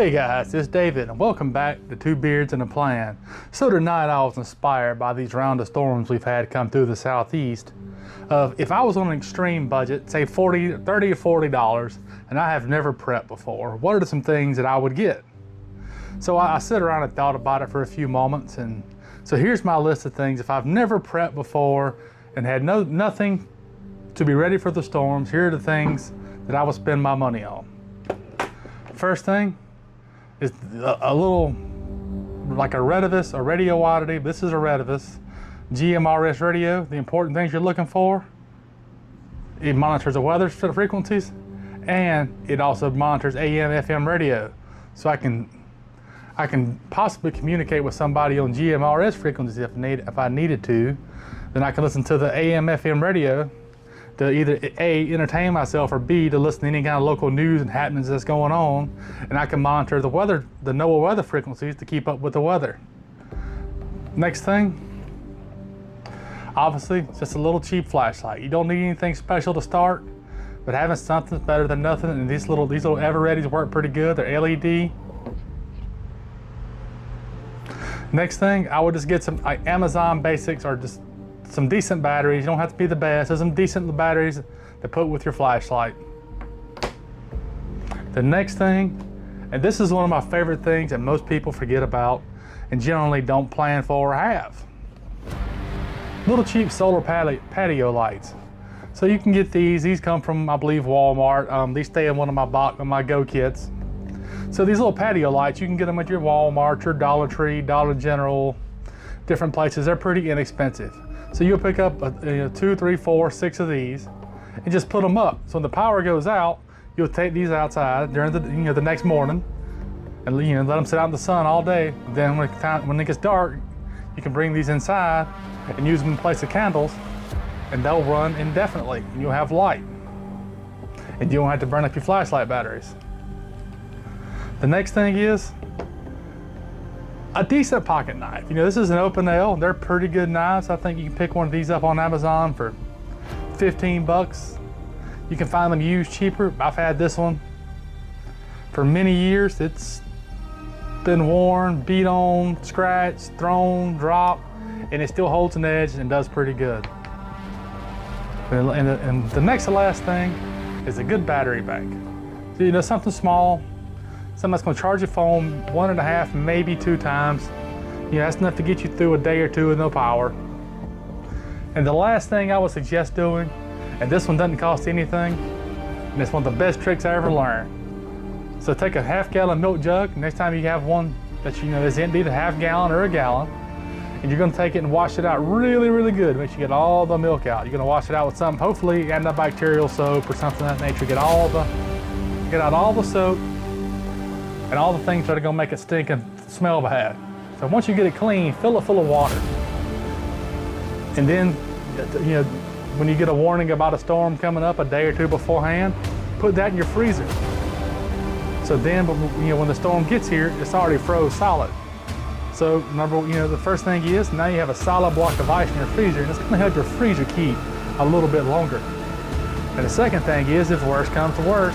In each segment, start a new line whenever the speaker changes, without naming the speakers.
Hey guys, it's David and welcome back to Two Beards and a Plan. So tonight I was inspired by these round of storms we've had come through the southeast. If I was on an extreme budget, say $30 or $40, and I have never prepped before, what are some things that I would get? So I sit around and thought about it for a few moments, and so here's my list of things. If I've never prepped before and had nothing to be ready for the storms, here are the things that I would spend my money on. First thing is a little, like a Retevis, a radio oddity. This is a Retevis GMRS radio. The important things you're looking for: it monitors the weather frequencies, and it also monitors AM, FM radio. So I can possibly communicate with somebody on GMRS frequencies if I needed to. Then I can listen to the AM, FM radio to either A, entertain myself, or B, to listen to any kind of local news and happenings that's going on. And I can monitor the weather, the NOAA weather frequencies, to keep up with the weather. Next thing, obviously, just a little cheap flashlight. You don't need anything special to start, but having something's better than nothing. And these little Evereadys work pretty good. They're LED. Next thing, I would just get some Amazon basics, or just some decent batteries. You don't have to be the best. There's some decent batteries to put with your flashlight. The next thing, and this is one of my favorite things that most people forget about and generally don't plan for or have: little cheap solar patio lights. So you can get these. These come from, I believe, Walmart. These stay in one of my Go kits. So these little patio lights, you can get them at your Walmart, your Dollar Tree, Dollar General, different places. They're pretty inexpensive. So you'll pick up 2, 3, 4, 6 of these and just put them up. So when the power goes out, you'll take these outside during the next morning and let them sit out in the sun all day. Then when it gets dark, you can bring these inside and use them in place of candles, and they'll run indefinitely. And you'll have light, and you don't have to burn up your flashlight batteries. The next thing is a decent pocket knife. This is an Open L. They're pretty good knives. I think you can pick one of these up on Amazon for 15 bucks. You can find them used cheaper. I've had this one for many years. It's been worn, beat on, scratched, thrown, dropped, and it still holds an edge and does pretty good. And the next to last thing is a good battery bank. So, something small, something that's going to charge your phone 1.5, maybe 2 times. That's enough to get you through a day or two with no power. And the last thing I would suggest doing, and this one doesn't cost anything, and it's one of the best tricks I ever learned. So take a half-gallon milk jug. Next time you have one that is empty, a half gallon or a gallon, and you're going to take it and wash it out really, really good. Make sure you get all the milk out. You're going to wash it out with some, hopefully, antibacterial soap or something of that nature. Get out all the soap and all the things that are going to make it stink and smell bad. So once you get it clean, fill it full of water. And then, when you get a warning about a storm coming up a day or two beforehand, put that in your freezer. So then, when the storm gets here, it's already froze solid. So the first thing is, now you have a solid block of ice in your freezer, and it's going to help your freezer keep a little bit longer. And the second thing is, if worse comes to worse,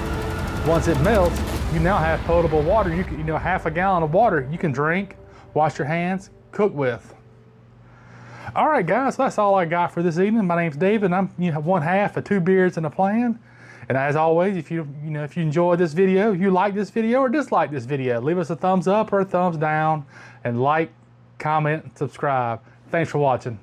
once it melts, you now have potable water. Half a gallon of water you can drink, wash your hands, cook with. All right, guys, so that's all I got for this evening. My name's David, and I'm one half of Two Beards and a Plan. And as always, if you enjoyed this video, if you like this video or dislike this video, leave us a thumbs up or a thumbs down, and like, comment, and subscribe. Thanks for watching.